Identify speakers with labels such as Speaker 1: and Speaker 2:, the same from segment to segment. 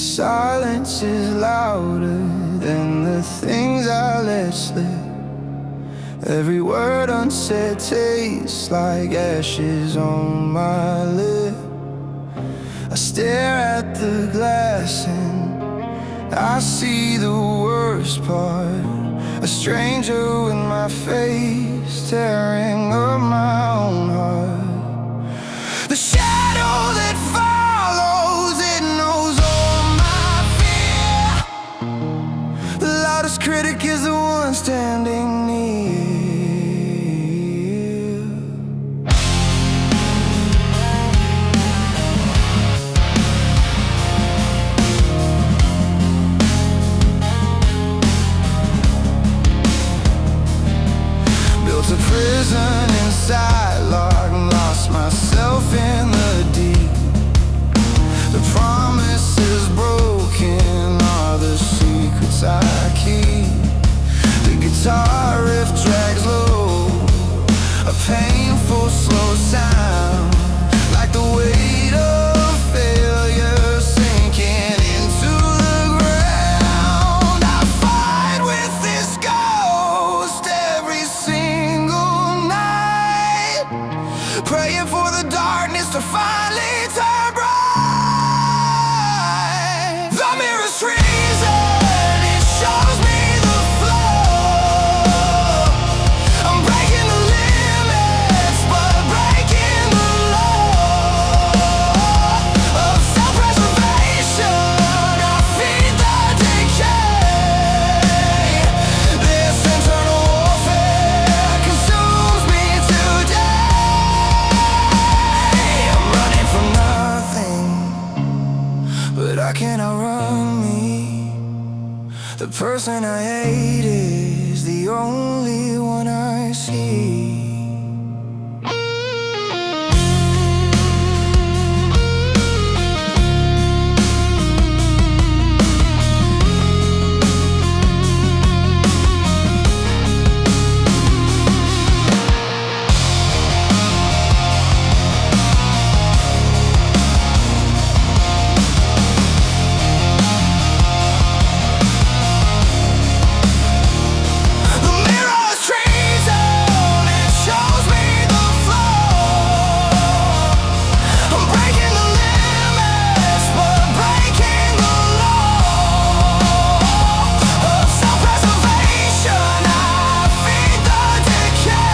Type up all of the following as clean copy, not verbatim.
Speaker 1: Silence is louder than the things I let slip. Every word unsaid tastes like ashes on my lip. I stare at the glass and I see the worst part. A stranger with my face tearing up my own heart. The shadow that follows, it knows all my fear. The loudest critic is the one standing near. Built a prison inside, locked, lost myself in the deep. The promises broken are the secrets I keep. The guitar riff drags low, a painful slow sound, like the weight of failure sinking into the ground. I fight with this ghost every single night, praying for the darkness to finally turn bright. The mirror's treason, it shows me the flow. I'm breaking the limits, but breaking the law of self-preservation. I feed the decay. This internal warfare consumes me today. I'm running from nothing, but I can't outrun me. The person I hate is the only one I see. The mirror's treason, it shows me the flow. I'm breaking the limits, but breaking the law of self-preservation. I feed the decay.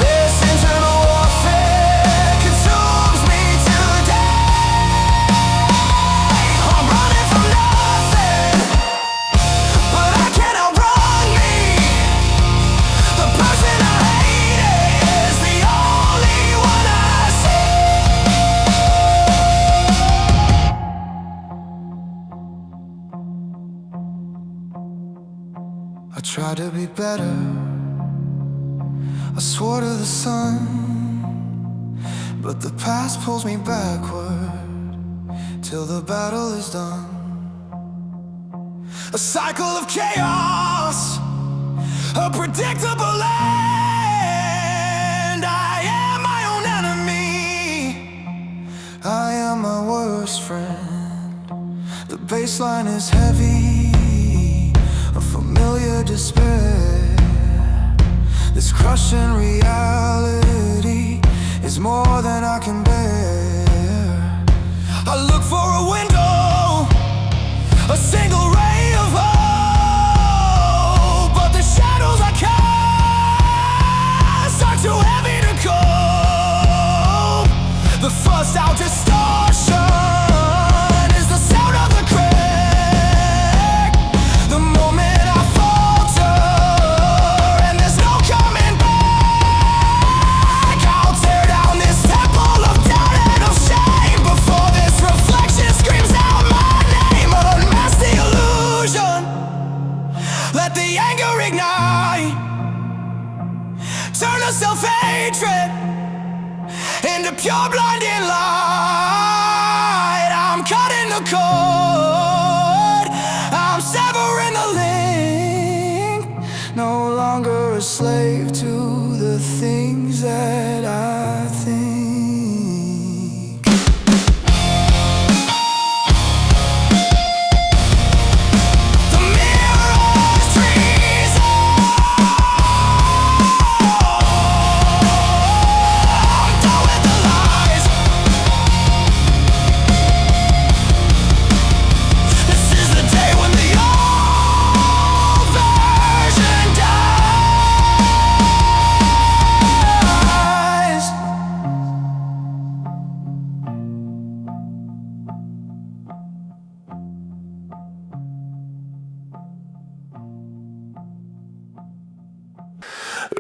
Speaker 1: This internal warfare consumes me today. I'm running from nothing, but I can't outrun me. The person I hate is the only one I see. I tried to be better, I swore to the sun, but the past pulls me backward till the battle is done. A cycle of chaos, a predictable end. I am my own enemy, I am my worst friend. The baseline is heavy, a familiar despair. This crushing reality is more than I can bear. I look for a window, a single ray of hope, but the shadows I cast are too heavy to cope. The fussed out distortion is the sound of the critic. The moment I falter and there's no coming back, I'll tear down this temple of doubt and of shame before this reflection screams out my name. Unmask the illusion, let the anger ignite, turn the self-hatred into pure blinding light. I'm cutting the cord, I'm severing the link, no longer a slave to the things that I think.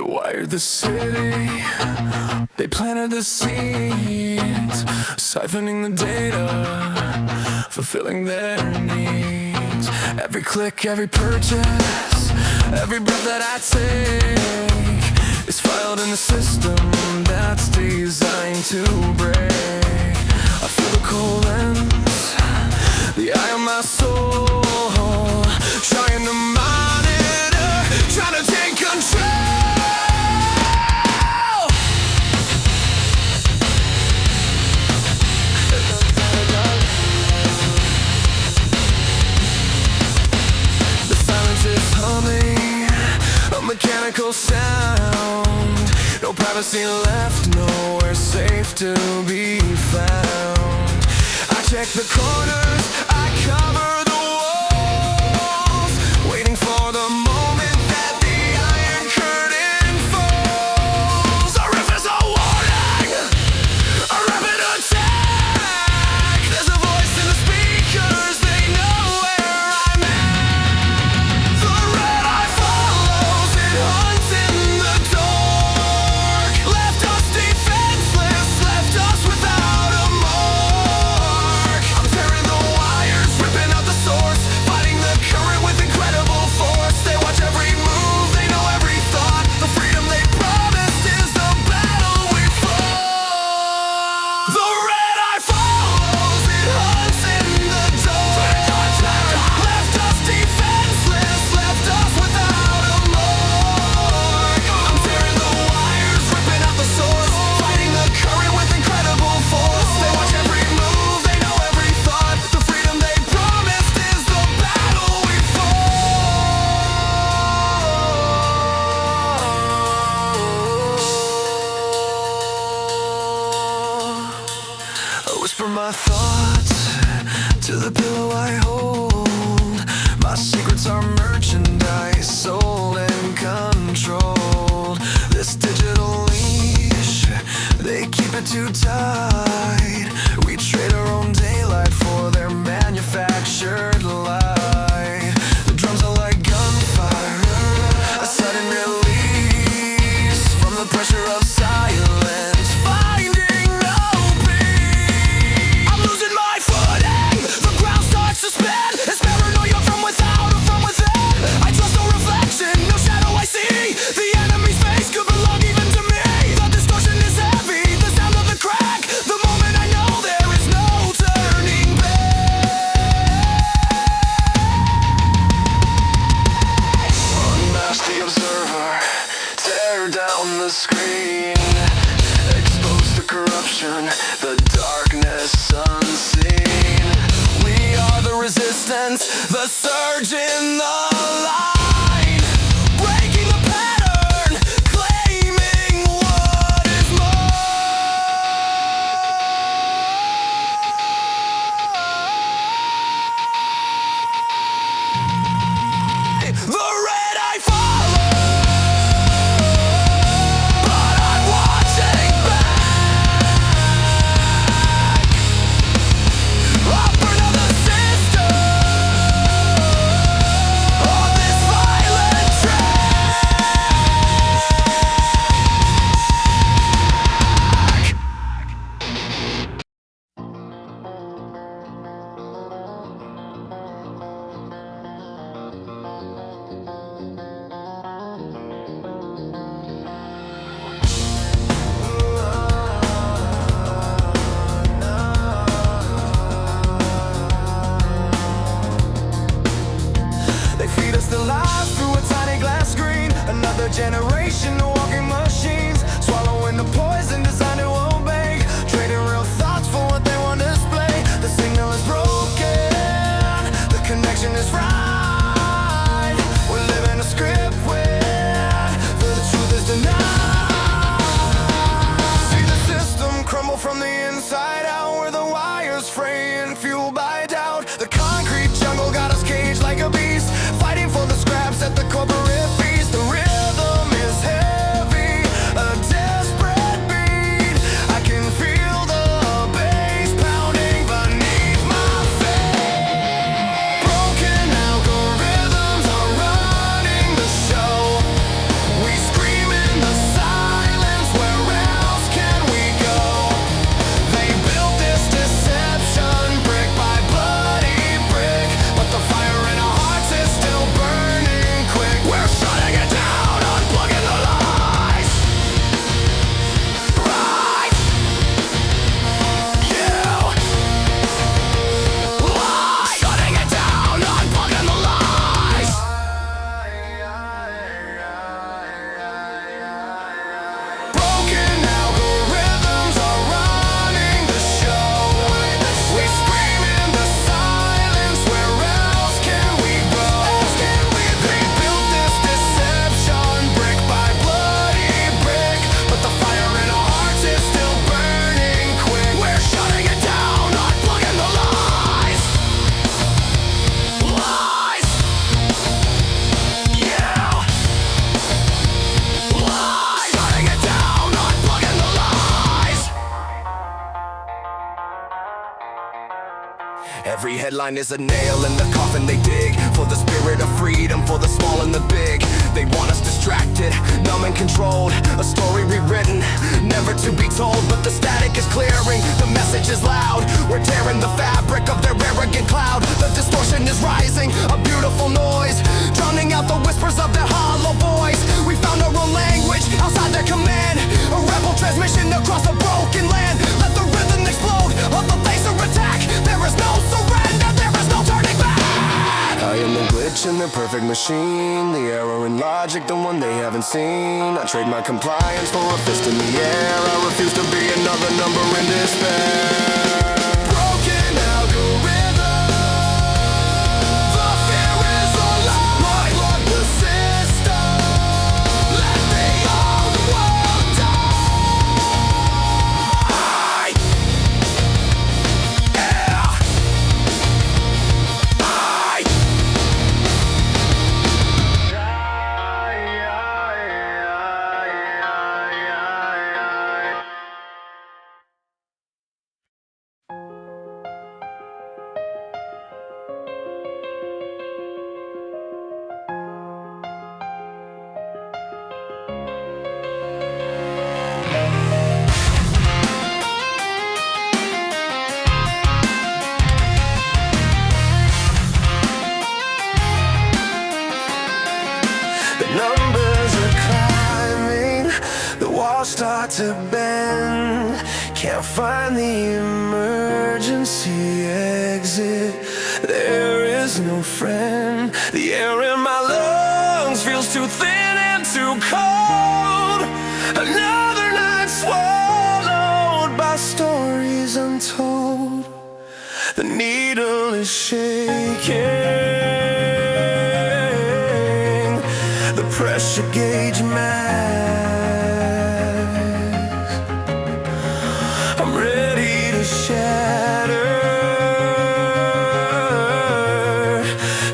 Speaker 1: wired the city, they planted the seeds, siphoning the data, fulfilling their needs. Every click, every purchase, every breath that I take is filed in the system that's designed to break. I feel the cold lens, the eye of my soul, trying to monitor, trying to take control. The silence is humming, a mechanical sound. No privacy left, nowhere safe to be found. I check the corners, I cover the walls, waiting for the moment that the iron curtain falls. A riff is a warning, a rapid attack. There's a voice in the speakers, they know where I'm at. The red eye follows, it hunts in the dark. Left us defenseless, left us without a mark. I'm tearing the wires, ripping out the source, fighting the current with incredible force. They watch every move, they know every thought. The freedom they promised is the battle we fought. The red eye follows, it hunts in the dark. Left us defenseless, left us without a mark. I'm tearing the wires, ripping out the source, fighting the current with incredible force. They watch every move, they know every thought. The freedom they promised is the battle we fought. I whisper my thoughts to the pillow I hold. My secrets are merchandise, sold and controlled. This digital leash, they keep it too tight. We trade our own daylight for their manufactured light. The drums are like gunfire, a sudden release from the pressure of silence, finding no peace. I'm losing my footing, the ground starts to spin. It's paranoia from without or from within. I trust no reflection, no shadow I see. The enemy's face could belong even to me. The distortion is heavy, the sound of the crack. The moment I know there is no turning back. Unmask the observer, tear down the screen, expose the corruption, the darkness unseen. We are the resistance, the surge in the line, breaking the pattern, claiming what is mine. The red eye follows, but I'm watching back. Up another system on this violent track. They feed us the lies through a tiny glass screen. Another generation of walking machines, swallowing the poison designed to obey, trading real thoughts for what they want to display. The signal is broken, the connection is fried. We're living a script where the truth is denied. See the system crumble from the inside out, where the wires fray and fueled by doubt. The concrete jungle got us caged like a beast, fighting for the scraps at the corporate feast. The rhythm is heavy, a desperate beat. I can feel the bass pounding beneath my feet. Broken out Every headline is a nail in the coffin they dig, for the spirit of freedom, for the small and the big. They want us distracted, numb and controlled, a story rewritten, never to be told. But the static is clearing, the message is loud. We're tearing the fabric of their arrogant cloud. The distortion is rising, a beautiful noise, drowning out the whispers of their hollow voice. We found our own language outside their command, a rebel transmission across a broken land. Let the rhythm explode of the laser attack. There is no surrender, there is no turning back. I am the glitch in the perfect machine, the error in logic, the one they haven't seen. I trade my compliance for a fist in the air. I refuse to be another number in despair. Broken algorithm, the fear is alive. My blood the system, let the old world die. Numbers are climbing, the walls start to bend. Can't find the emergency exit. There is no friend. The air in my lungs feels too thin and too cold. Another night swallowed by stories untold. The needle is shaking, pressure gauge max. I'm ready to shatter,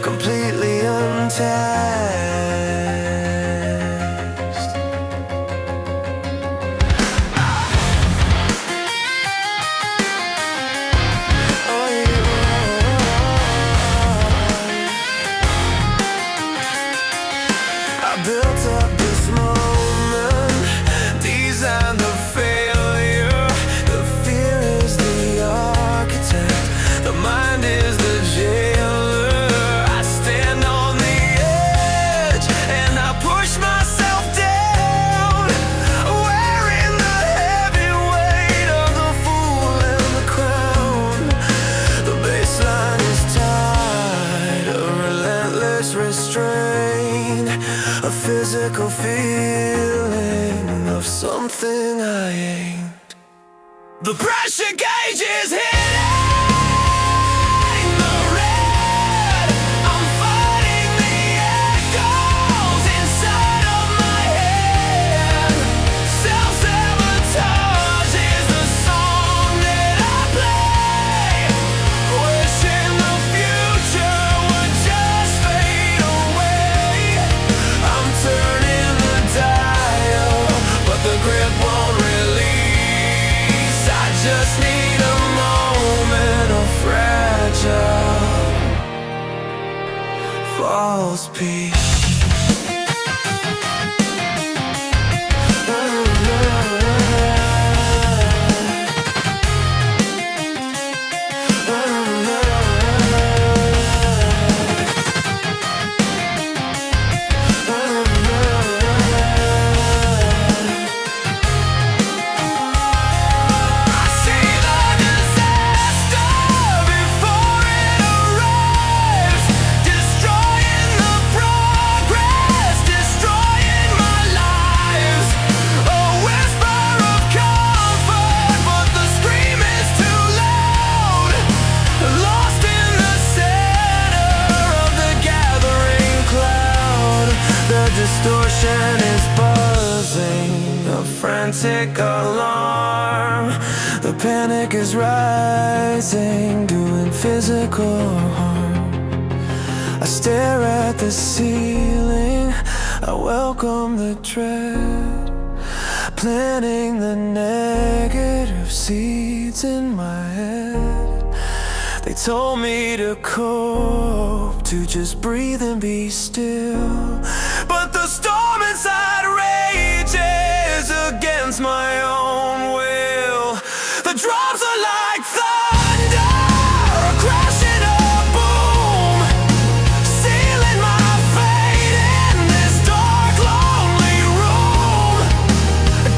Speaker 1: completely untaxed. Oh yeah. I built up this moment, designed the failure. The fear is the architect, the mind is the jailer. I stand on the edge and I push myself down, wearing the heavy weight of the fool and the crown. The baseline is tied, a relentless restraint, a physical feeling of something I ain't. The pressure gauge is hitting the red. I'm fighting the echoes inside of my head. Self-sabotage is the song that I play, wishing the future would just fade away. I'm turning the dial, but the grip won't release. I just need a moment of fragile, false peace. Distortion is buzzing, a frantic alarm. The panic is rising, doing physical harm. I stare at the ceiling, I welcome the dread, planting the negative seeds in my head. They told me to cope, to just breathe and be still. But the storm inside rages against my own will. The drums are like thunder, a crashing a boom, sealing my fate in this dark, lonely room.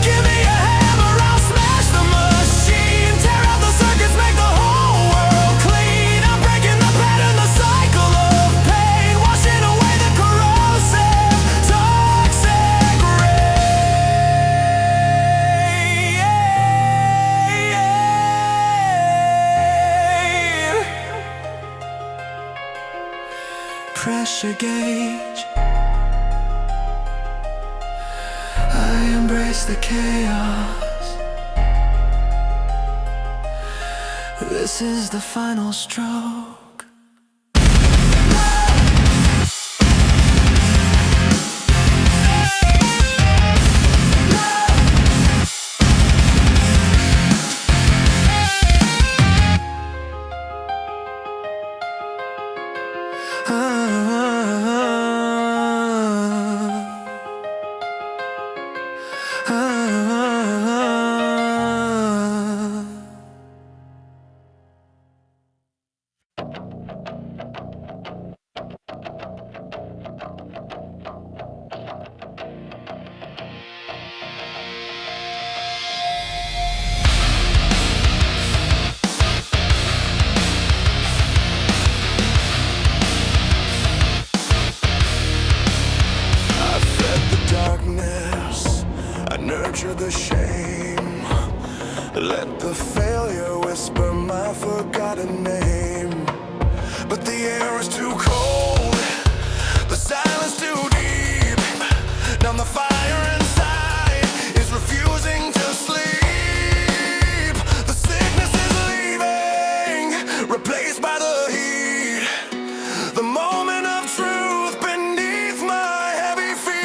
Speaker 1: Give me a hammer, I'll smash the machine, tear out the circuits, make the whole world clean. I'm breaking the pattern, the cycle of pain, washing away the corrosive, toxic rain. Pressure gauge, I embrace the chaos. This is the final stroke. Nurture the shame, let the failure whisper my forgotten name. But the air is too cold, the silence too deep. Now the fire inside is refusing to sleep. The sickness is leaving, replaced by the heat. The moment of truth beneath my heavy feet.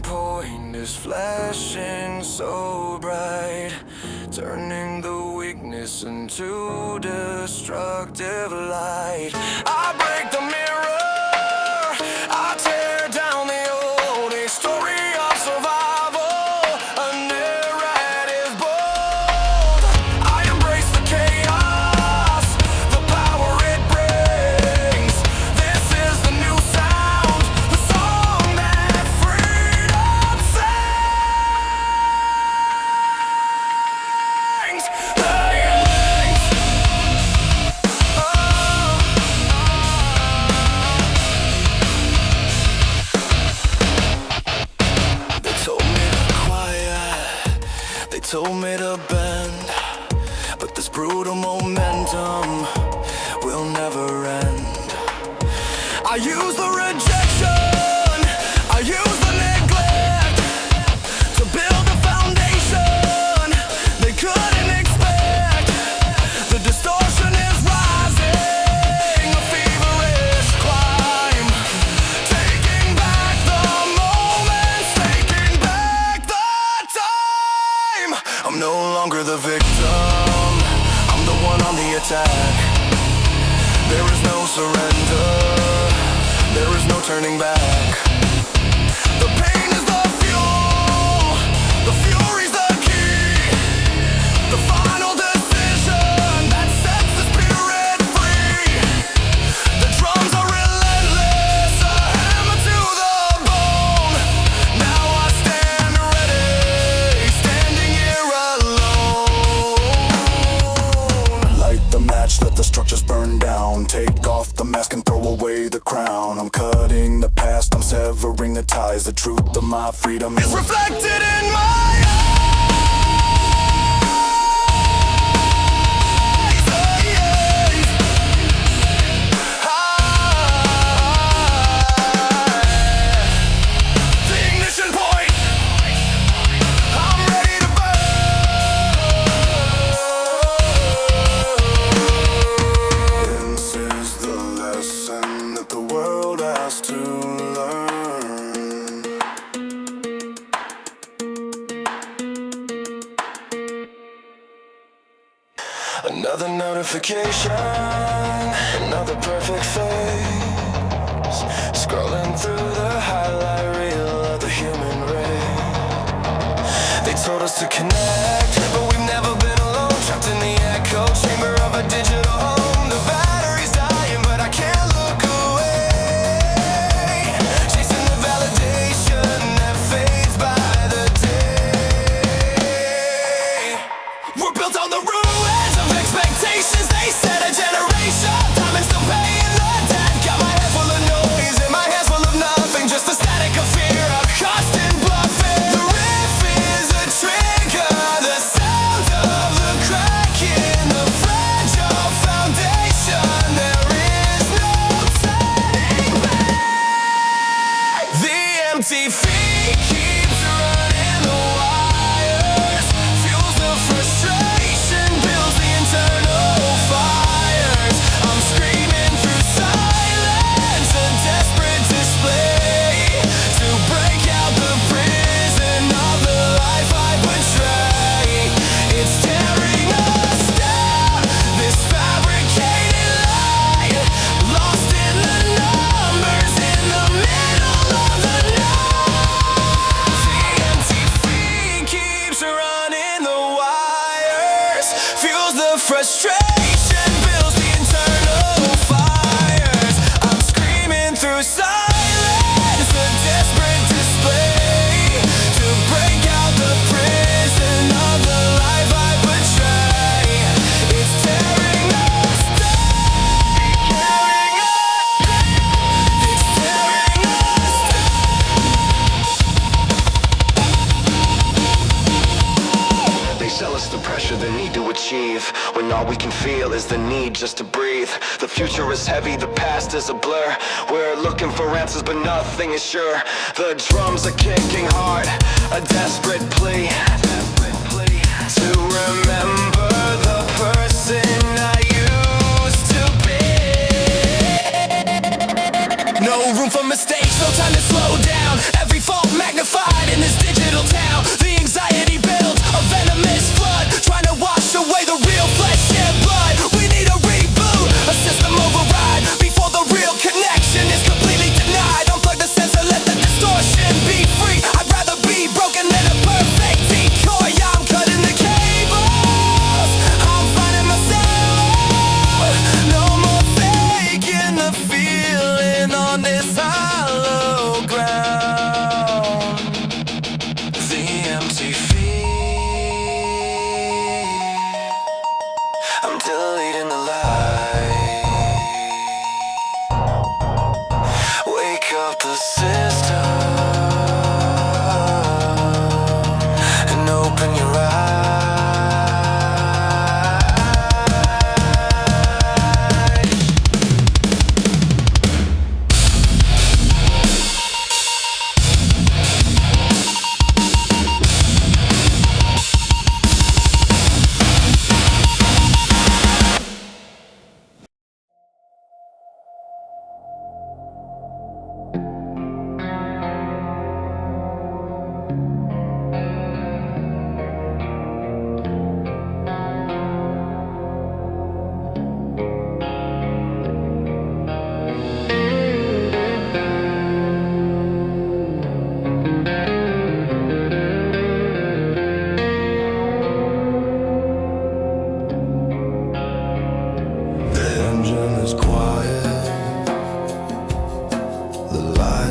Speaker 1: Point is flashing so bright, turning the weakness into destructive light. I break the mirror, I tear down the old, a story of survival, a narrative bold. I embrace the chaos, the power it brings. This is the new sound, the song that freedom sings. They told me to quiet, they told me to bend, but this brutal momentum will never end. I use the rejection, I use the neglect to build a foundation they couldn't expect. The distortion is rising, a fever turning back. The pain is the fuel, the fury's the key, the final decision that sets the spirit free. The drums are relentless, a hammer to the bone. Now I stand ready, standing here alone. Light the match, let the structures burn down. Take off the mask and throw away the crown. I'm cutting the past, I'm severing the ties. The truth of my freedom is reflected in my eyes. The ignition point, I'm ready to burn. This is the lesson that the world has to learn. Another notification, another perfect face, scrolling through the highlight reel of the human race. They told us to connect, but we've never been alone, trapped in the echo chamber of a digital home. The battery's dying, but I can't look away, chasing the validation that fades by the day. We're built on the ruins of expectations. They set a generation, diamonds still paying the debt. Got my head full of noise and my hands full of nothing, just the static of fear, a constant bluffing. The riff is a trigger, the sound of the crack in the fragile foundation. There is no turning back. The empty feet keeps running the wires, fuels the frustration, builds the internal fires. I'm screaming through silence, a desperate display to break out the prison of the life I betray. It's tearing us down, this fabricated lie, lost in the numbers in the middle of the night. The empty feed keeps running the wires, fuels the frustration, builds the internal fires. I'm screaming through silence, a desperate display to break out the prison of the life I betray. It's tearing us down, tearing us down. It's tearing us down. They sell us the pressure, the need to achieve, when all we can feel is the need just to breathe. The future is heavy, the past is a blur. We're looking for answers, but nothing is sure. The drums are kicking hard, a desperate plea to remember the person I used to be. No room for mistakes, no time to slow down. Every fault magnified in this digital town. The anxiety builds, a venomous flood, trying to wash away the real flesh and blood. We need a reboot, a system override, before the real connection is completely denied. Unplug the sensor, let the distortion be free. I'd rather be broken than a perfect decoy. I'm cutting the cables, I'm finding myself. No more faking the feeling on this hollow ground. The empty feet, I'm deleting the light. Wake up the system and open your eyes.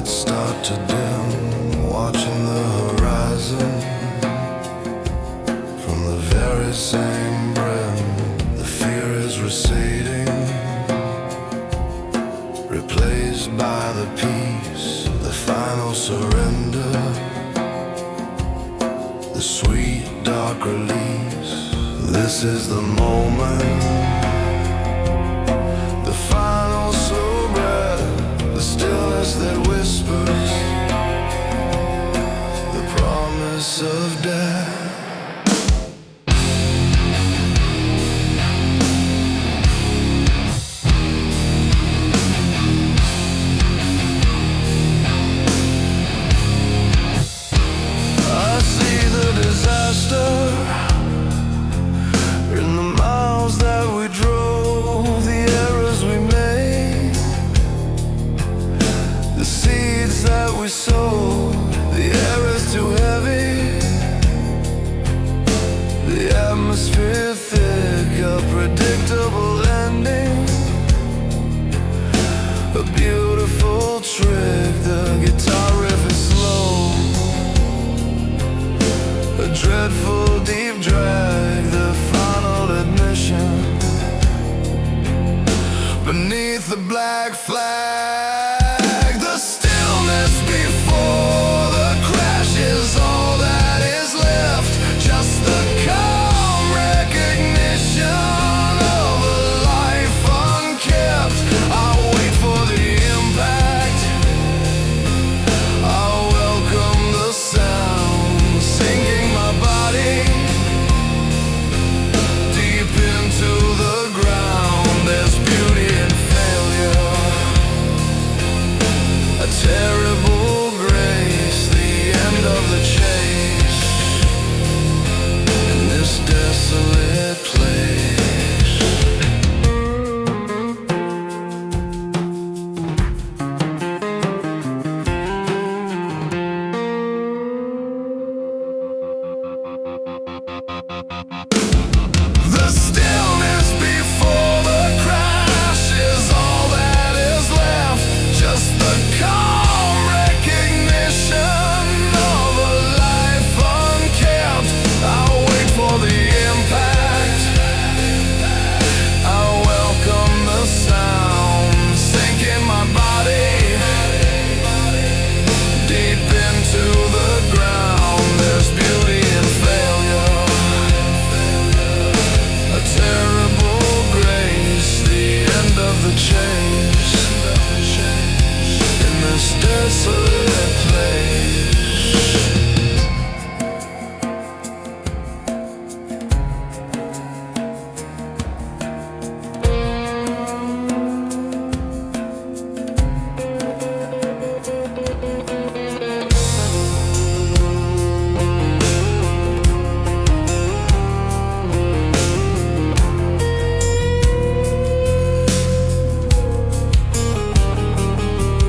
Speaker 1: lights start to dim, watching the horizon from the very same brim. The fear is receding, replaced by the peace, the final surrender, the sweet dark release. This is the moment, the final slow breath, the stillness that whispers, the promise of death. I see the disaster in the miles that we drove, the errors we made, the seeds that we sowed. The air is too heavy, the atmosphere thick, a predictable ending, a beautiful trick. The guitar riff is slow, a dreadful deep drag, the final admission beneath the black flag. The stillness before the crash is all that is left, just the calm recognition of a life unkept. I wait for the impact, I welcome the sound, sinking my body deep into the ground. There's beauty in failure, a terrible grace, the end of the chase in this desolate place. The stillness before the crash is all that is left, just the calm recognition of a life unkept. I wait for the impact, I welcome the sound, sinking my body deep into the ground. There's beauty in failure, a terrible grace, the end of the chase in this desolate place.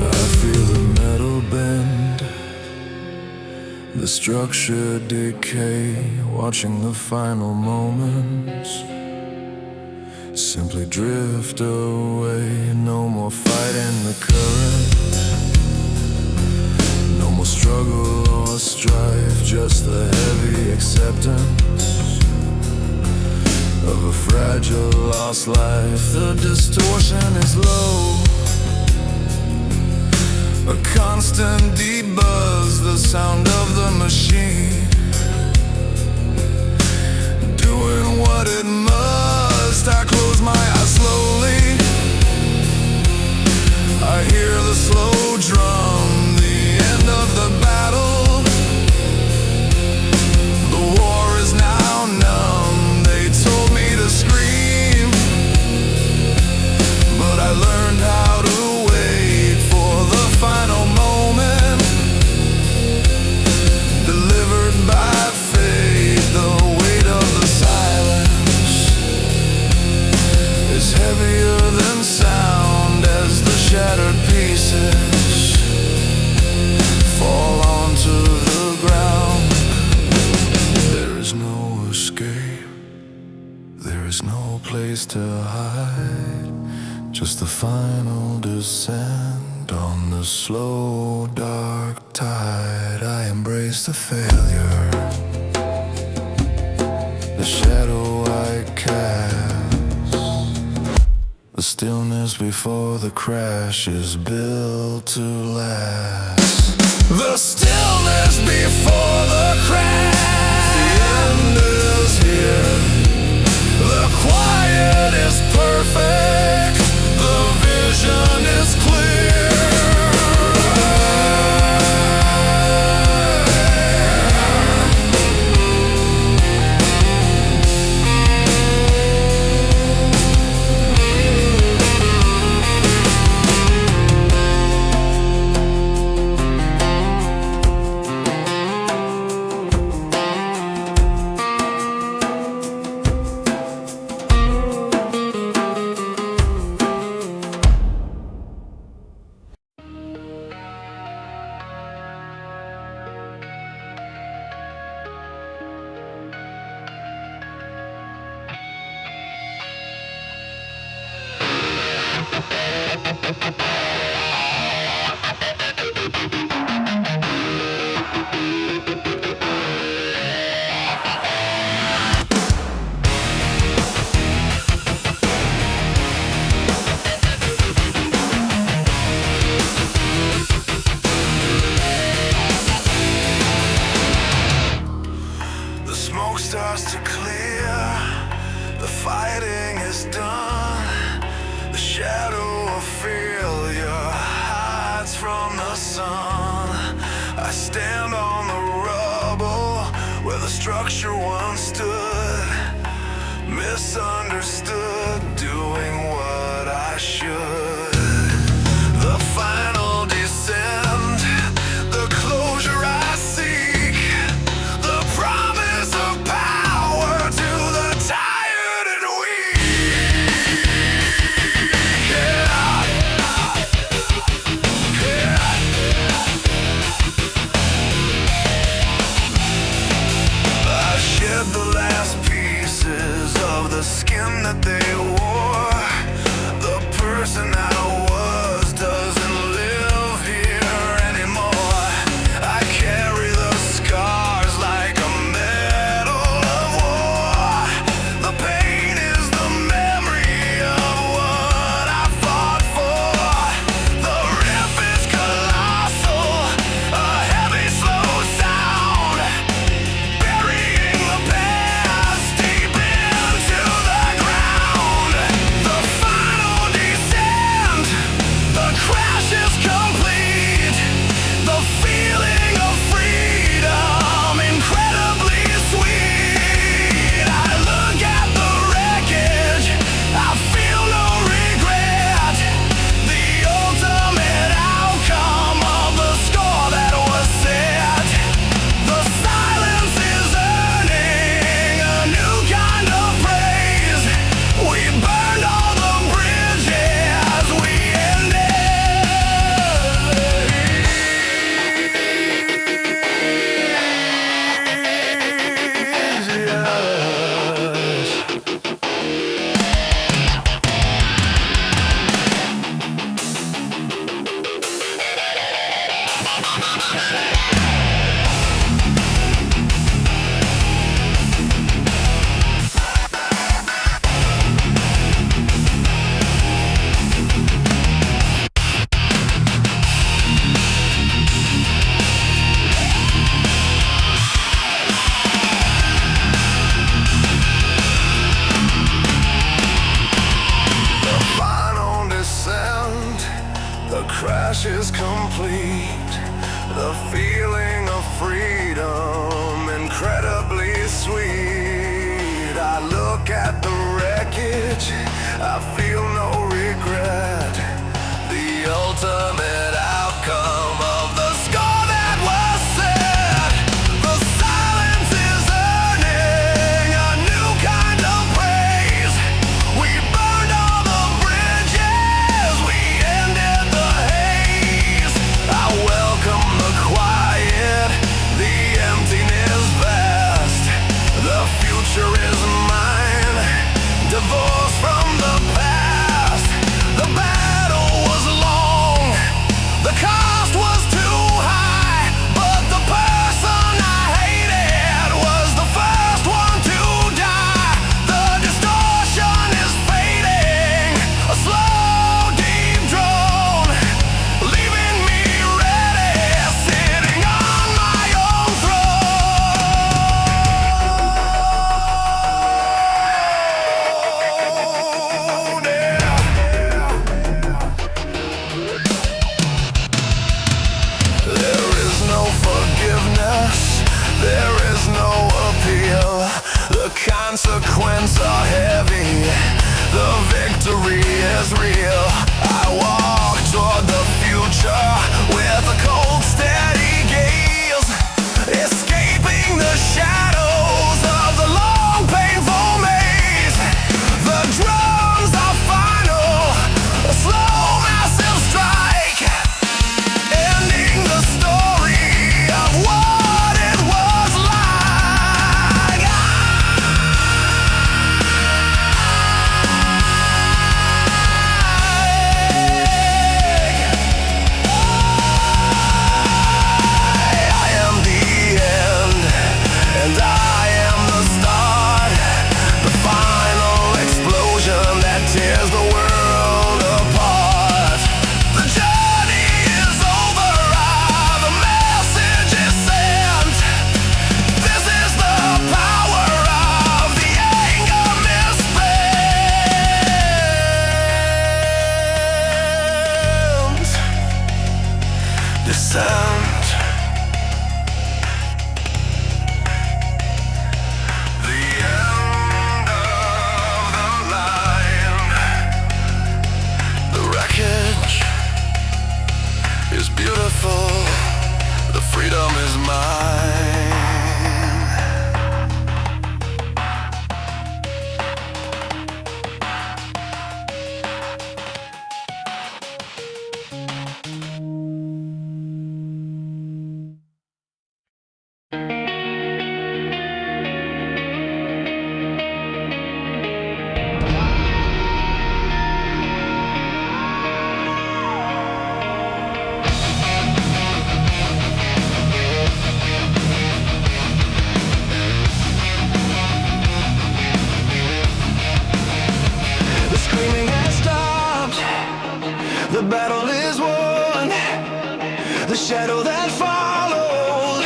Speaker 1: I feel the metal bend, the structure decay, watching the final moments simply drift away. No more fighting the current, no more struggle or strife, just the heavy acceptance of a fragile lost life. The distortion is low, a constant deep buzz, the sound of the machine doing what it must. I close my eyes slowly, I hear the slow drum, the end of the battle. The war is now numb, they told me to scream, but I learned how to wait for the final moment, delivered by faith. The weight of the silence is heavier than sound as the shattered pieces fall onto the ground. There is no escape, there is no place to hide, just the final descent on the the slow, dark tide, I embrace the failure, the shadow I cast. The stillness before the crash is built to last. The stillness before the crash. The end is here. The quiet is perfect. The vision is clear. The smoke starts to clear. The fighting is done. The shadow of failure hides from the sun. I stand on the rubble where the structure once stood. Misunderstood, doing what I should. The final descent, the closure I seek, the promise of power to the tired and weak. I shed the last pieces of the skin that they wore. The person I was doesn't live here anymore. I carry the scars like a medal of war. The pain is the memory of what I fought for. The riff is colossal, a heavy slow sound, burying the past deep into the ground. The final descent, the crash is complete. The feeling of freedom incredibly sweet. I look at the wreckage, I feel no regret. The ultimate outcome of the score that was set. The silence is earning a new kind of praise. We burned all the bridges, we ended. The final descent, the crash is complete. The feeling of freedom incredibly sweet. I look at the wreckage, I feel no regret. The ultimate outcome of the score that was set. The silence is earning a new kind of praise. We burned all the bridges, we ended the haze. I welcome the quiet, the emptiness vast. The future is mine, divorced from the past. The battle was long, The consequences are heavy, the victory is real. I walk toward the future with a cold, steady gaze, escaping the shadows of the long, painful maze. The drums are final, a slow, massive strike, ending the story of what it was like. I am the end, and I am the start, the final explosion that tears the world apart. The journey is over, the message is sent. This is the power of the anger misspent. Descent. The end of the line. The wreckage is beautiful. The freedom is mine. The screaming has stopped. The battle is won. The shadow that followed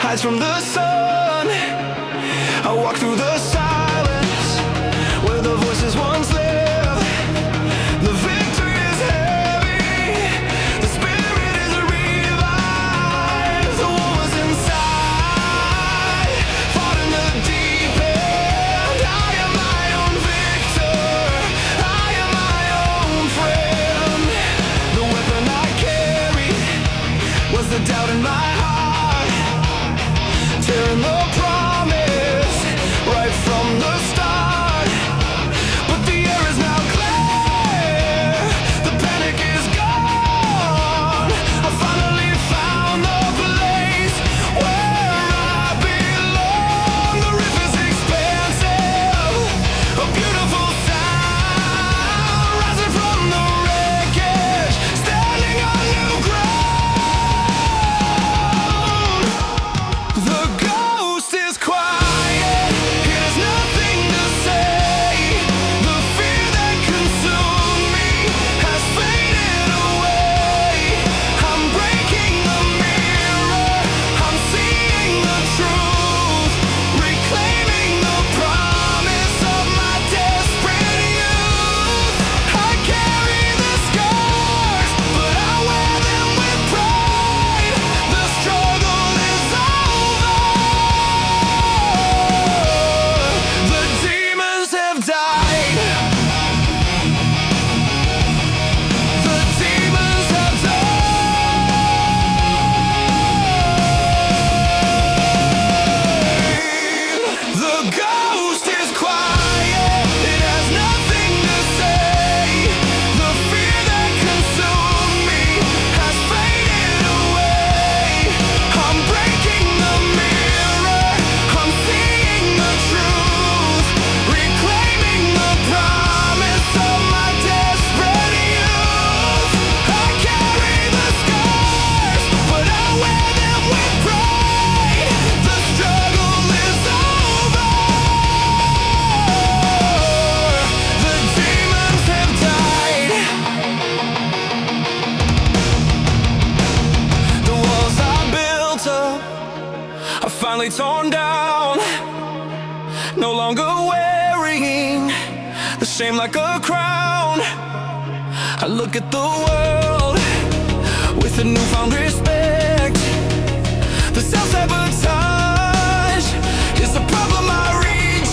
Speaker 1: hides from the sun. I walk through the silence where the voices once lived. The victory is heavy. The spirit is revived. The war was inside, fought in the deep end. I am my own victor. I am my own friend. The weapon I carried was the doubt in my heart, tearing the promise right from the start. But the air is now clear, the panic is gone. I finally found the place where I belong. The riff is expansive, a beautiful sound, rising from the wreckage, standing on new ground. The ghost is quiet, it has nothing to say. The fear that consumed me has faded away. I'm breaking the mirror, I'm seeing the truth, reclaiming the promise of my desperate youth. I carry the scars, but I wear them with pride. The struggle is over. The demons have died. The demons have died. The ghost is quiet, it has nothing to say. The fear that consumed me has faded away. I'm breaking the mirror, I'm seeing the truth, reclaiming the promise of my desperate youth. I carry the scars, but I wear them with pride. The struggle is over. The demons have died. The walls I built up are finally torn down. No longer wearing the shame like a crown. I look at the world with a newfound respect. The self-sabotage is the problem I reject.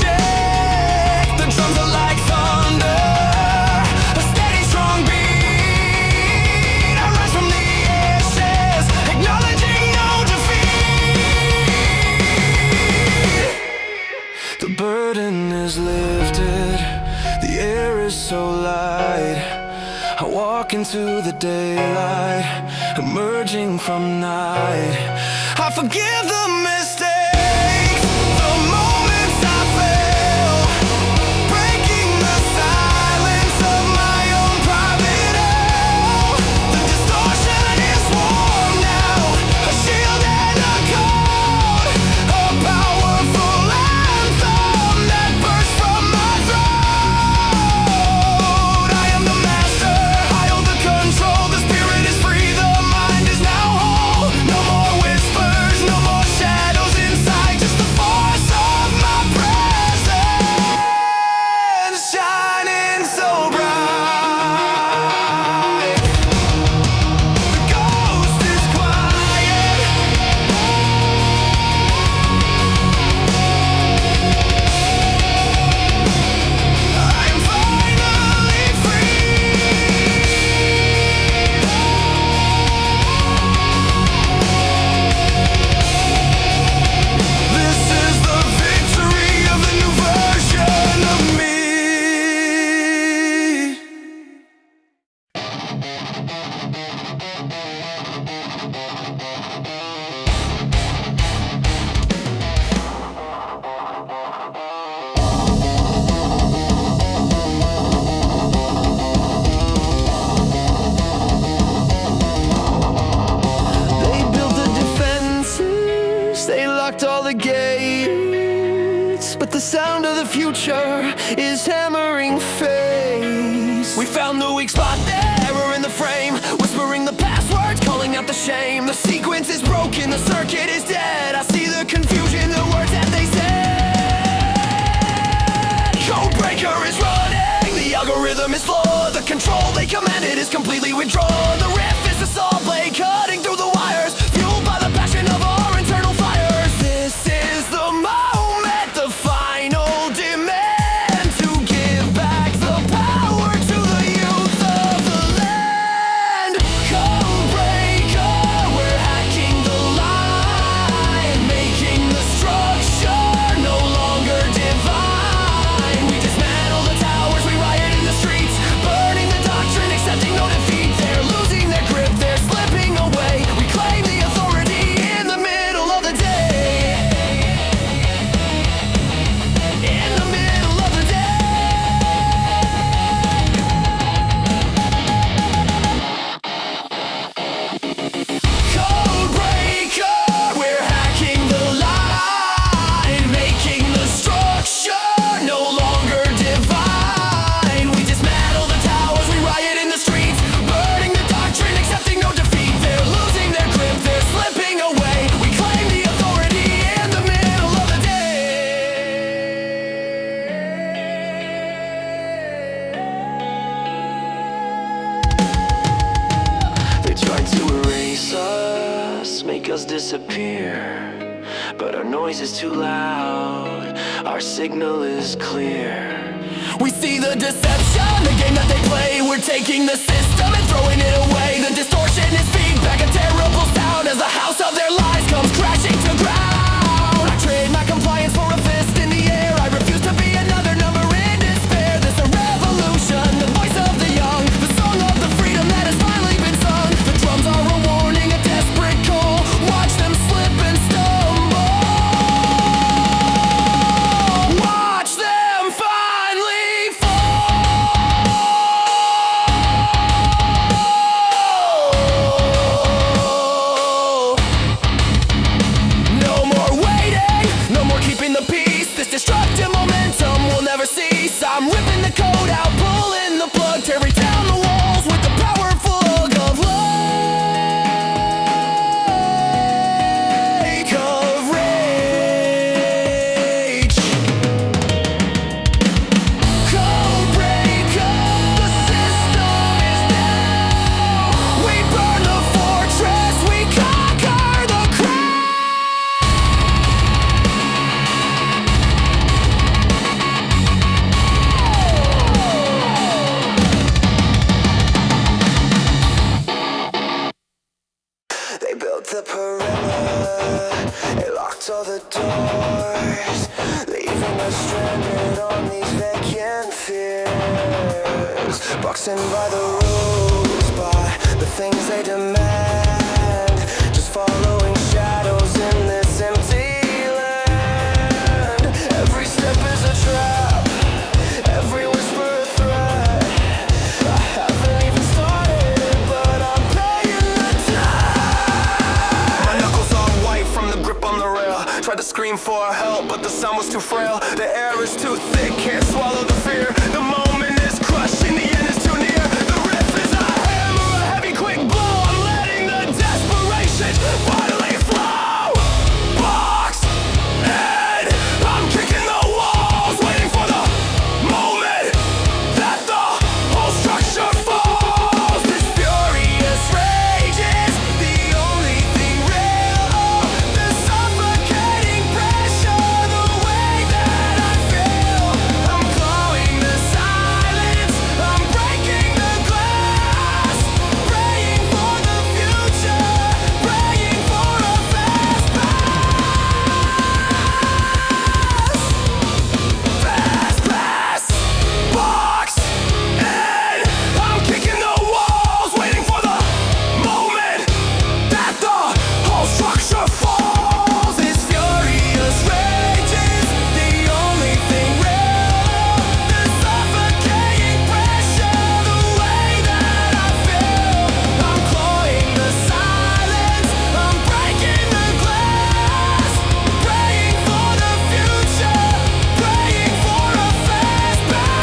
Speaker 1: back into the daylight, emerging from night. I forgive the mistakes, the moments I fail, breaking the silence of my own private hell. The distortion is warm now, a shield and a code, a powerful anthem that bursts from my throat. I am the master, I hold the control, the spirit is free, the mind is now whole. No more whispers, no more shadows inside, just the force of my presence shining so bright. The ghost is quiet, I am finally free. This is the victory of the new version of me. They built the defenses, they locked all the gates, but the sound of the future is hammering face. We found the weak spot, the error in the frame, whispering the passwords, calling out the shame. The sequence is broken, the circuit is dead. I see the confusion, the words that they said. Codebreaker is running, the algorithm is flawed, the control they commanded is completely withdrawn. The riff is a saw blade cutting through the wires, fueled by the passion of our internal fires. This is the moment, the final demand to give back the power to the youth of the land. Codebreaker, we're hacking the line, making the structure no longer divine. We dismantle the towers, we riot in the streets, burning the doctrine, accepting no defeat. They're losing their grip, they're slipping away. We claim the authority in the middle of the day. In the middle of the day. Codebreaker, we're hacking the line, making the structure no longer divine. We dismantle the towers, we riot in the streets, burning the doctrine, accepting no defeat. They're losing their grip, they're slipping away. We claim the authority in the middle of the day. They tried to erase us, make us disappear, but our noise is too loud, our signal is clear. We see the deception, the game that they play. We're taking the system and throwing it away. The distortion is feedback, a terrible sound as the house of their lies comes crashing to ground. I trade my compliance for a fist in the air. I refuse to be another number in despair. This a revolution, the voice of the young, the song of the freedom that has finally been sung. The drums are a warning, a desperate call. Watch them slip and stumble. Watch them finally fall. No more waiting, no more keeping the peace. This destructive momentum will never cease. I'm ripping the code out, pulling the plug, tearing down the walls with the powerful hug of lake of rage. Codebreaker, the system is down. We burn the fortress, we conquer the crown. They built the perimeter, they locked all the doors, leaving us stranded on these vacant fears. Boxing by the rules, by the things they demand, just following shadows in this empty land. Every step is a trap, every whisper a threat. I haven't even started, but I'm paying the tab. My knuckles are white from the grip on the rail. Tried to scream for help, but the sound was too frail. The air is too thick, can't swallow the fear. The moment is crushing, the end is too near. The riff is a hammer, a heavy quick blow. I'm letting the desperation finally flow. Box head, I'm kicking the walls, waiting for the moment that the whole structure falls. This furious rage is the only thing real. The suffocating pressure, the way that I feel. I'm clawing the silence, I'm breaking the glass, praying for the future, praying for a fast pass. Box in, I'm kicking the walls, waiting for the moment that the whole structure falls. This furious rage is the only thing real. The suffocating pressure, the way that I feel. I'm clawing the silence, I'm breaking the glass, praying for the future, praying for a fast pass.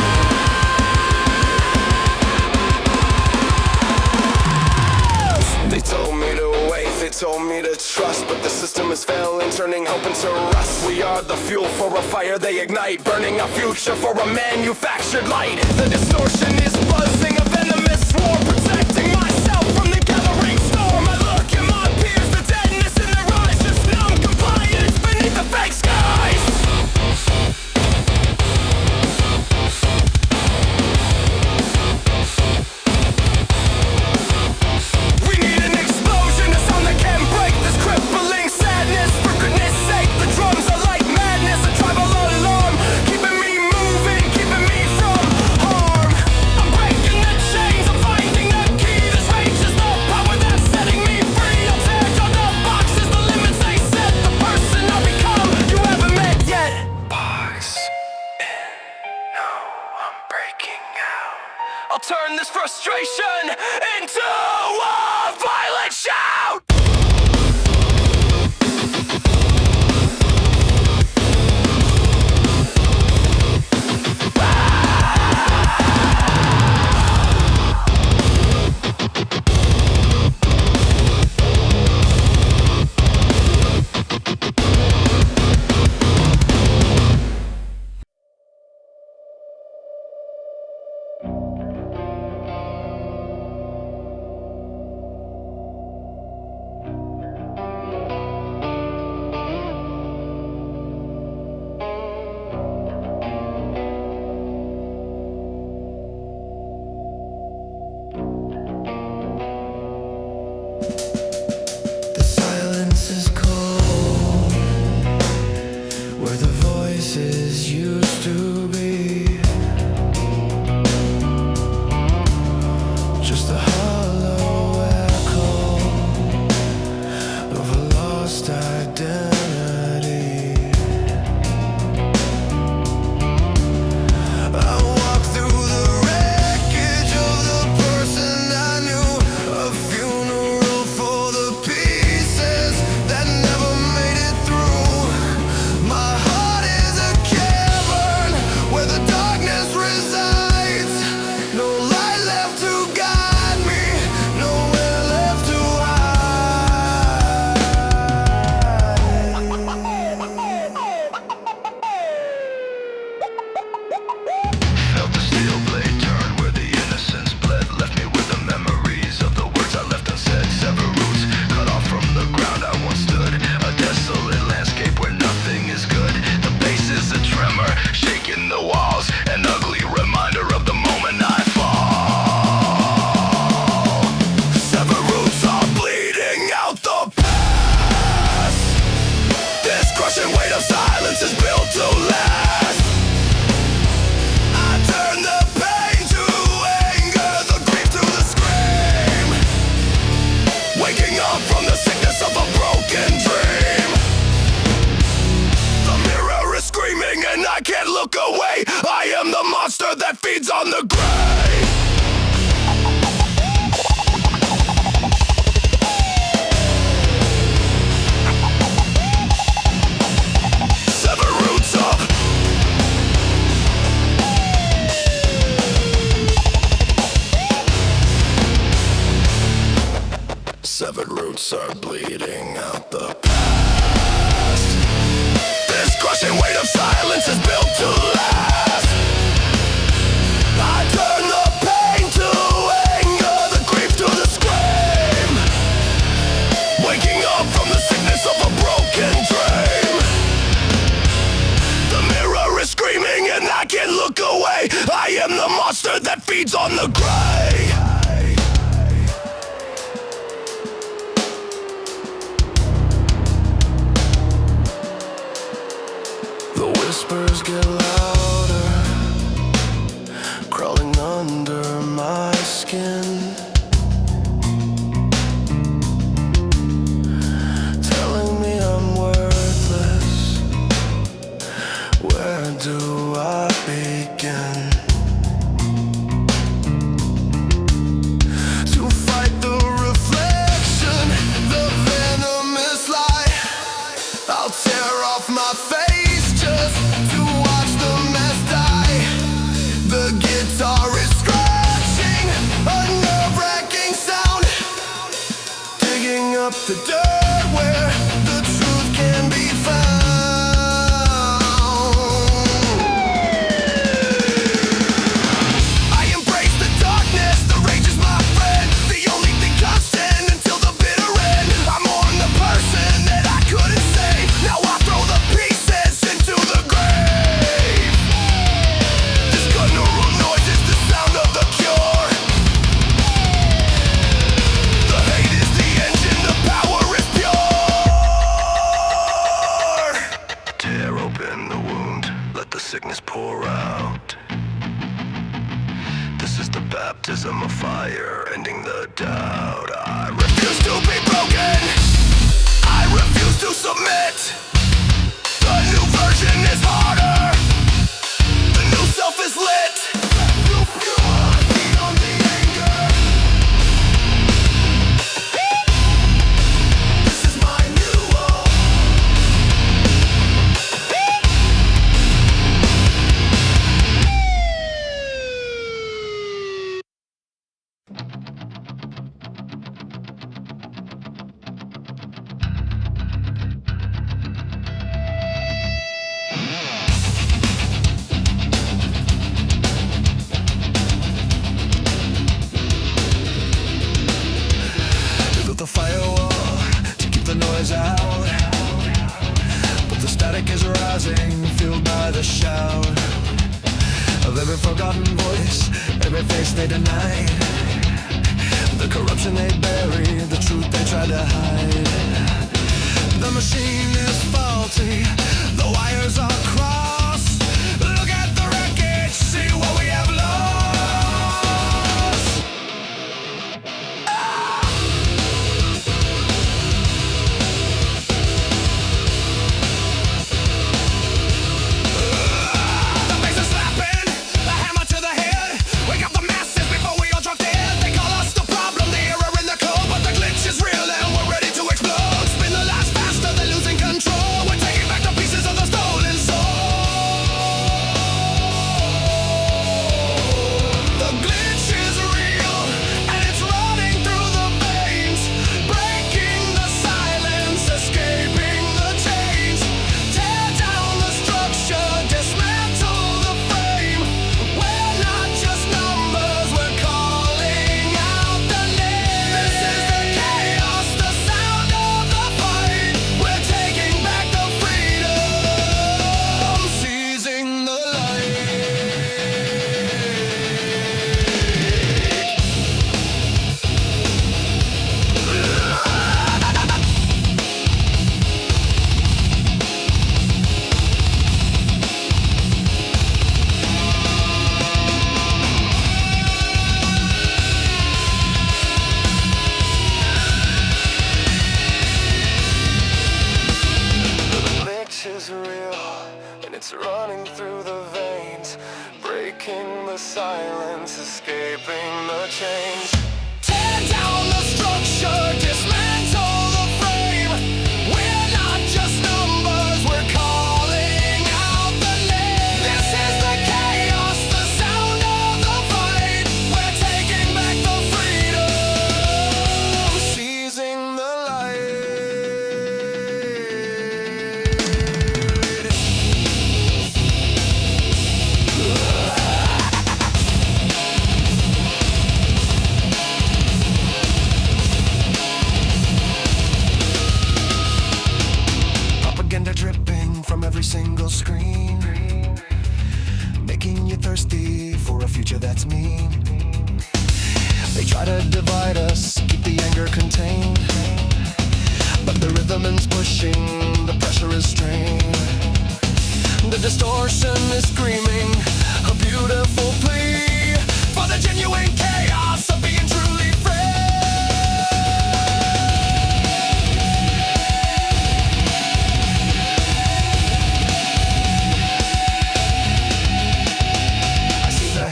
Speaker 1: They told me to wait, they told me to trust, but the system is failing, turning hope into rust. We are the fuel for a fire they ignite, burning our future for a manufactured light. The distortion is buzzing, a venomous swarm, protecting myself from the gathering storm. I look at my peers, the deadness in their eyes, just numb compliance beneath the fake skies. We need an explosion, a sound that can break this crippling sadness. For goodness sake, the drums are like madness, a tribal alarm, keeping me moving, keeping me from harm. I'm breaking the Words are bleeding out the past. This crushing weight of silence is built to last. I turn the pain to anger, the grief to the scream. Waking up from the sickness of a broken dream. The mirror is screaming and I can't look away. I am the monster that feeds on the gray. The whispers get louder, crawling under my skin, telling me I'm worthless. Where do I begin? To fight the reflection, the venomous light, I'll tear off my face just to watch the mess die. The guitar is scratching, a nerve-wracking sound, digging up the dirt where the truth can be found. I embrace the darkness, the rage is my friend, the only thing constant until the bitter end. I'm on the person that I couldn't save, now I throw the pieces into the grave. This guttural noise is the sound of the cure. The hate is the engine, the power is pure. Tear open the wound, let the sickness pour out. This is the baptism of fire, ending the doubt. I refuse to be broken, I refuse to submit. The new version is harder, the new self is lit. Feed on the anger. This is my new home. They built a firewall to keep the noise out, but the static is rising, fueled by the shout of every forgotten voice, every face they denied, the corruption they bury, the truth they try to hide. The machine is faulty, the wires are crossed. Look at the wreckage, see what we have lost. The bass is slapping, the hammer to the head. Wake up the masses before we all drop dead. They call us the problem, the error in the code, but the glitch is real and we're ready to explode. Spin the lies faster than losing control. We're taking back the pieces of the stolen soul. The glitch is real and it's running through the veins, breaking the silence, escaping the chains. Tear down the structure, dismantle the frame. We're not just numbers, we're calling out the name. This is the chaos, the sound of the fight. We're taking back the freedom, seizing the light. The glitch is real and it's running through the veins, breaking the silence, escaping the chains. Tear down the structure, dismantle the frame. We're not just numbers, we're calling out the name. This is the chaos, the sound of the fight. We're taking back the freedom, seizing the light. that's mean. They try to divide us, keep the anger contained, but the rhythm is pushing, the pressure is strained. The distortion is screaming, a beautiful plea for the genuine chaos of being truly free.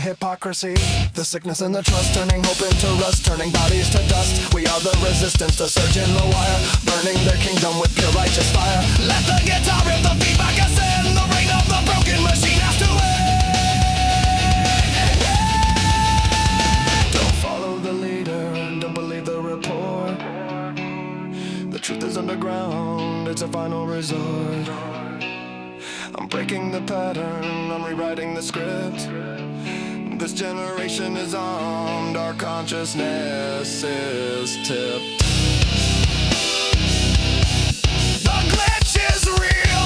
Speaker 1: Hypocrisy, the sickness and the trust, turning hope into rust, turning bodies to dust. We are the resistance, the surge in the wire, burning their kingdom with pure righteous fire. Let the guitar rip the feedback ascend, the reign of the broken machine has to end. Don't follow the leader, don't believe the report. The truth is underground, it's a final resort. I'm breaking the pattern, I'm rewriting the script. This generation is armed, our consciousness is tipped. The glitch is real.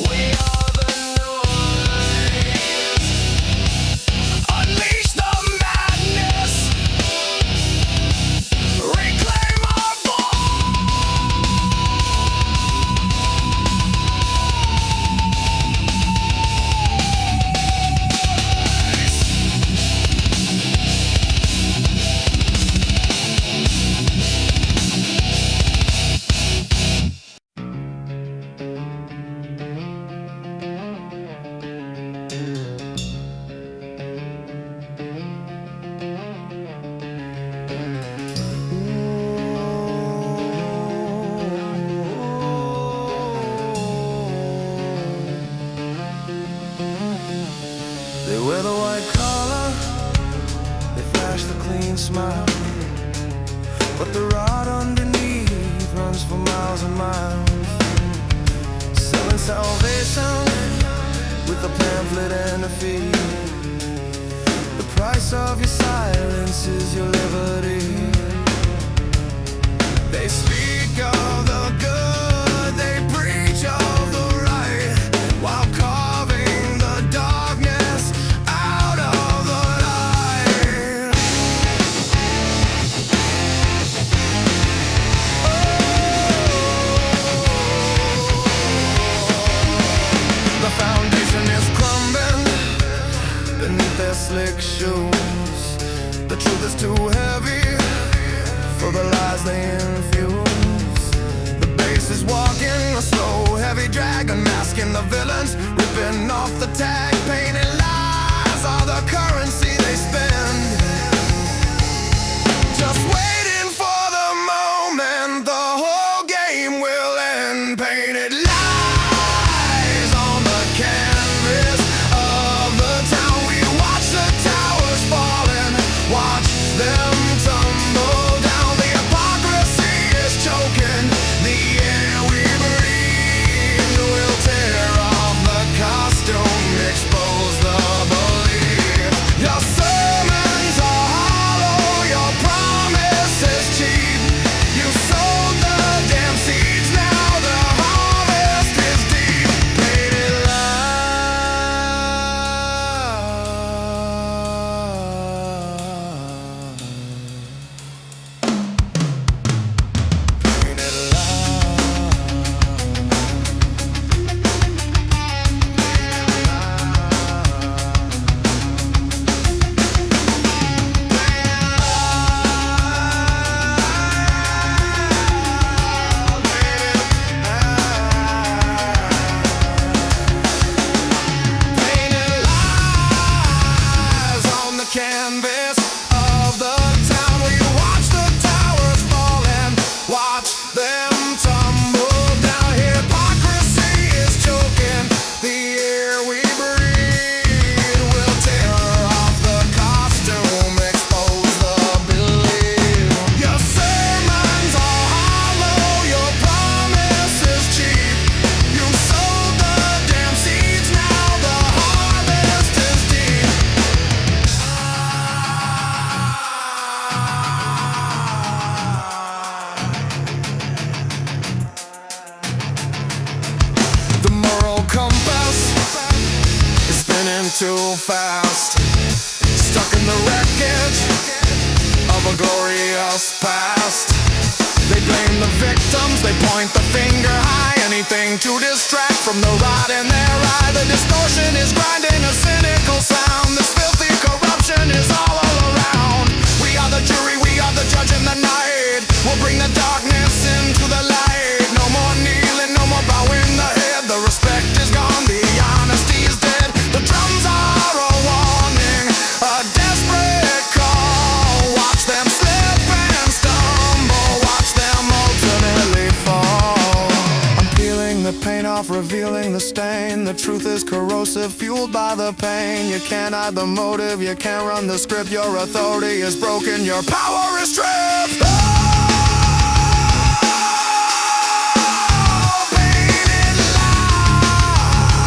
Speaker 1: We are the noise. Unleash the madness. Reclaim our They wear the white collar, they flash the clean smile, but the rot underneath runs for miles and miles. Selling salvation with a pamphlet and a fee. The price of your silence is your liberty. They speak of the good, they preach of the right, while carving the darkness out of the light. The foundation is crumbling beneath their slick shoes. The truth is too heavy for the lies they infuse. The bass is walking a slow, heavy dragon, masking the villains, ripping off the tag, painted lies are the currency they spend. Just waiting for the moment the whole game will end. Painted lies on the canvas of the town. We watch the towers falling, watch them tumble down. The hypocrisy is choking the air we breathe. We'll tear off the costume, expose the too fast, stuck in the wreckage of a glorious past. They blame the victims, they point the finger high, anything to distract from the rot in their eye. The distortion is grinding a cynical sound. This filthy corruption is all around. We are the jury, we are the judge in the night. We'll bring the darkness into the light. No more kneeling, no more bowing the head. The respect is gone, the honesty is dead. The drums are a warning, a desperate call. Watch them slip and stumble, watch them ultimately fall. I'm peeling the paint off, revealing the stain. The truth is corrosive, fueled by the pain. You can't hide the motive, you can't run the script. Your authority is broken, your power is stripped. Painted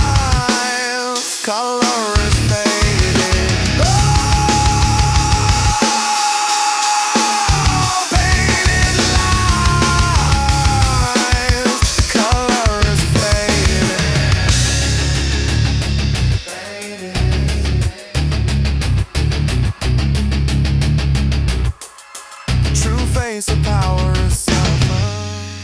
Speaker 1: lies, color is faded. Painted lies, color is faded. True face of power is suffocating.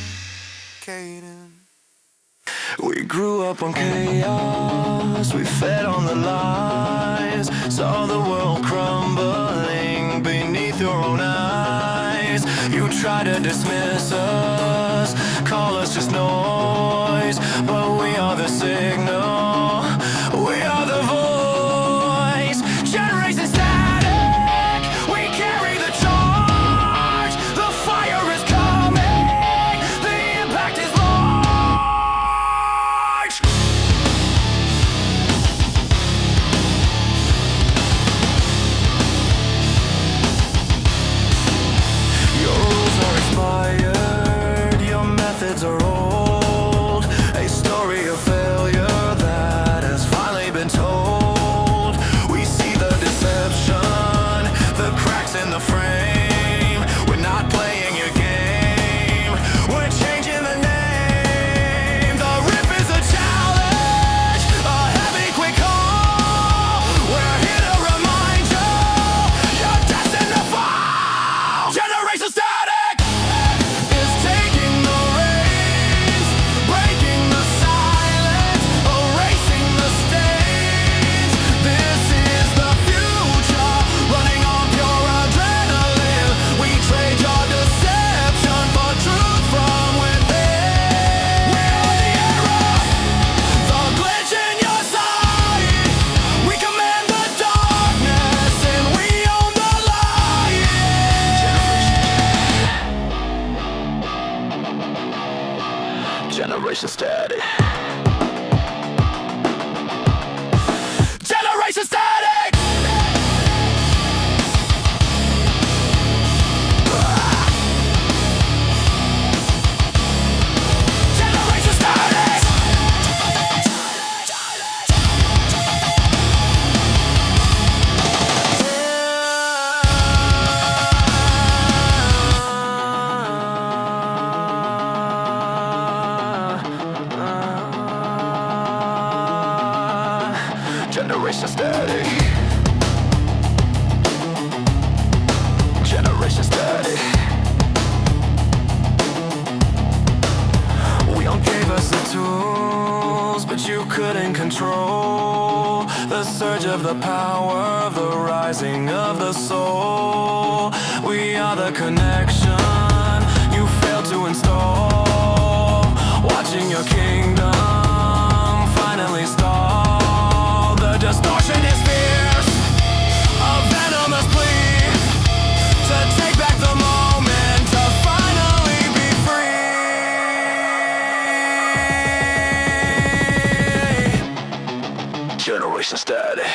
Speaker 1: We grew up on chaos, we fed on the lies, saw the world crumbling beneath your own eyes. You try to dismiss us, call us just noise, but we are the signal, we are the voice. Generation static, we carry the charge. The fire is coming, the impact is large. Your rules are expired, your methods are old. A story of failure that has finally been told. We see the deception, the cracks in the frame. We're not playing your game, we're changing the name. The riff is a challenge, a heavy quick call. We're here to remind you, you're destined to fall. Generation static is taking the reins, breaking the silence, erasing the stains. This is the future, running on pure adrenaline. We trade your deception for truth from within. We are the error, the glitch in your sight. We command the darkness and we own the light. Generation static. Generation static. Generation static. Generation static. Generation static. We all gave us the tools, but you couldn't control the surge of the power, the rising of the soul. We are the connection you failed to install. Watching your kingdom finally stall. The distortion is fierce, a venomous plea to take back the moment, to finally be free. Generation static.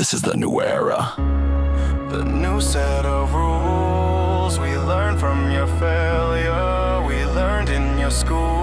Speaker 1: This is the new era.
Speaker 2: The new set of rules we learned from your failure, we learned in your school.